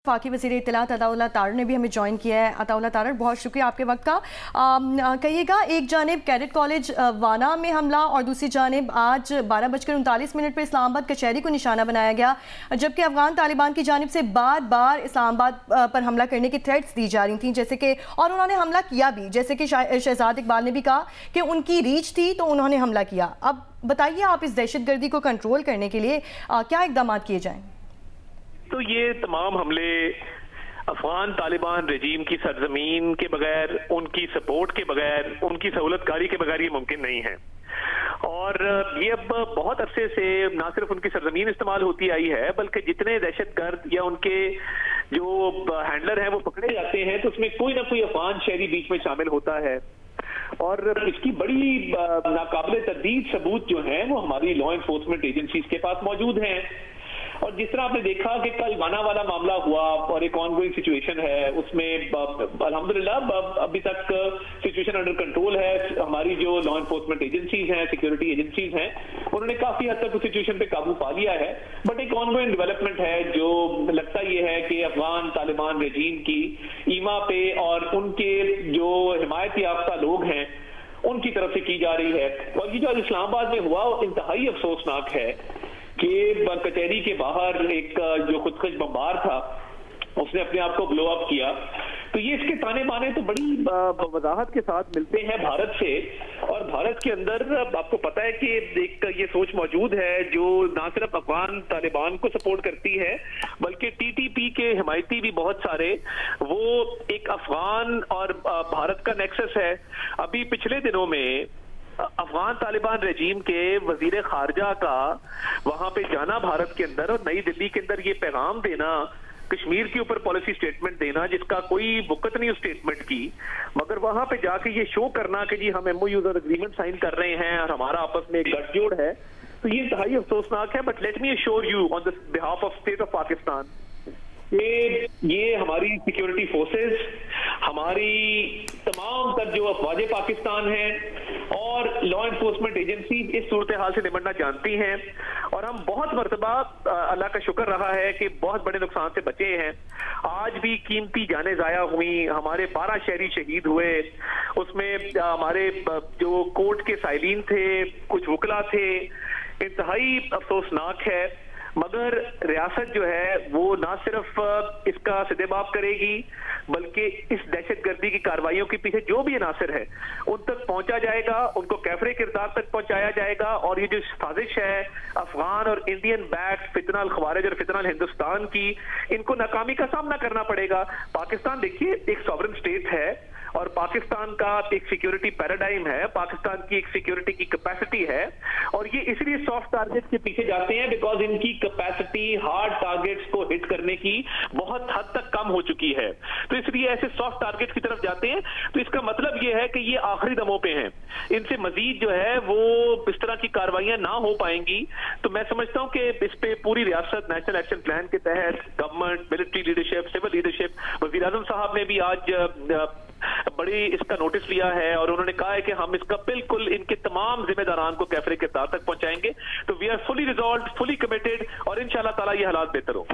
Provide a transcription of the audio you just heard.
वफाकी वज़ीर इत्तलात अताउल्लाह तारड़ ने भी हमें ज्वाइन किया है। अताउल्लाह तारड़, बहुत शुक्रिया आपके वक्त का। कहिएगा, एक जानिब कैडेट कॉलेज वाना में हमला और दूसरी जानिब आज 12:39 पर इस्लामाबाद कचहरी को निशाना बनाया गया, जबकि अफगान तालिबान की जानिब से बार बार इस्लामाबाद पर हमला करने की थ्रेट्स दी जा रही थी, जैसे कि और उन्होंने हमला किया भी, जैसे कि शहजाद इकबाल ने भी कहा कि उनकी रीच थी तो उन्होंने हमला किया। अब बताइए आप, इस दहशतगर्दी को कंट्रोल करने के लिए क्या इक़दाम किए जाएं? तो ये तमाम हमले अफगान तालिबान रजीम की सरजमीन के बगैर, उनकी सपोर्ट के बगैर, उनकी सहूलतकारी के बगैर ये मुमकिन नहीं है। और ये अब बहुत अरसे से ना सिर्फ उनकी सरजमीन इस्तेमाल होती आई है, बल्कि जितने दहशतगर्द या उनके जो हैंडलर हैं वो पकड़े जाते हैं तो उसमें कोई ना कोई अफगान शहरी बीच में शामिल होता है। और इसकी बड़ी नाकाबिले तरदीद सबूत जो हैं वो हमारी लॉ एनफोर्समेंट एजेंसीज के पास मौजूद हैं। और जिस तरह आपने देखा कि कल वाना वाला मामला हुआ और एक ऑनगोइंग सिचुएशन है, उसमें अल्हम्दुलिल्लाह अभी तक सिचुएशन अंडर कंट्रोल है। हमारी जो लॉ एनफोर्समेंट एजेंसीज हैं, सिक्योरिटी एजेंसीज हैं, उन्होंने काफी हद तक उस सिचुएशन पे काबू पा लिया है। बट एक ऑनगोइंग डेवलपमेंट है जो लगता ये है कि अफगान तालिबान रजीम की ईमा पे और उनके जो हिमायत याफ्ता लोग हैं उनकी तरफ से की जा रही है। और ये जो इस्लामाबाद में हुआ वो इंतहाई अफसोसनाक है कि कचहरी के बाहर एक जो खुदकश बमबार था उसने अपने आप को ब्लो अप किया। तो ये इसके ताने बाने तो बड़ी वजाहत के साथ मिलते हैं भारत से। और भारत के अंदर आपको पता है कि एक ये सोच मौजूद है जो ना सिर्फ अफगान तालिबान को सपोर्ट करती है बल्कि टीटीपी के हिमायती भी बहुत सारे, वो एक अफगान और भारत का नेक्सस है। अभी पिछले दिनों में अफगान तालिबान रजीम के वजीर खारजा का वहां पे जाना भारत के अंदर और नई दिल्ली के अंदर ये पैगाम देना, कश्मीर के ऊपर पॉलिसी स्टेटमेंट देना जिसका कोई वक़्त नहीं उस स्टेटमेंट की, मगर वहां पे जाके ये शो करना कि जी हम एमओयू और एग्रीमेंट साइन कर रहे हैं और हमारा आपस में एक गठजोड़ है, तो ये इंतहाई अफसोसनाक है। But let me assure you on the behalf of state of Pakistan, ये हमारी सिक्योरिटी फोर्सेस, हमारी तमाम तर जो अफवाज पाकिस्तान हैं और लॉ एनफोर्समेंट एजेंसी इस सूरत हाल से निपटना जानती हैं। और हम बहुत मरतबा अल्लाह का शुक्र रहा है कि बहुत बड़े नुकसान से बचे हैं। आज भी कीमती जानें जाया हुई, हमारे 12 शहरी शहीद हुए, उसमें हमारे जो कोर्ट के साइलिन थे, कुछ वकला थे। इंतहाई अफसोसनाक है, मगर रियासत जो है वो ना सिर्फ इसका सदेबाब करेगी बल्कि इस दहशतगर्दी की कार्रवाइयों के पीछे जो भी अनासर है उन तक पहुंचा जाएगा, उनको कैफरे किरदार तक पहुंचाया जाएगा। और ये जो साजिश है अफगान और इंडियन बैक्ड फितना अल खवारिज और फितना अल हिंदुस्तान की, इनको नाकामी का सामना करना पड़ेगा। पाकिस्तान देखिए एक सॉवरेन स्टेट है और पाकिस्तान का एक सिक्योरिटी पैराडाइम है, पाकिस्तान की एक सिक्योरिटी की कैपेसिटी है और ये इसलिए सॉफ्ट टारगेट्स के पीछे जाते हैं बिकॉज इनकी कैपेसिटी हार्ड टारगेट्स को हिट करने की बहुत हद तक कम हो चुकी है। तो इसलिए ऐसे सॉफ्ट टारगेट्स की तरफ जाते हैं। तो इसका मतलब ये है कि ये आखिरी दमों पे हैं, इनसे मजीद जो है वो इस तरह की कार्रवाइयां ना हो पाएंगी। तो मैं समझता हूं कि इस पे पूरी रियासत नेशनल एक्शन प्लान के तहत government, military leadership, civil leadership, वज़ीर आज़म साहब ने भी आज बड़ी इसका नोटिस लिया है और उन्होंने कहा है कि हम इसका बिल्कुल इनके तमाम जिम्मेदारान को कैफरे किरदार तक पहुंचाएंगे। तो we are fully resolve, fully committed और इंशाल्लाह ताला ये हालात बेहतर हो।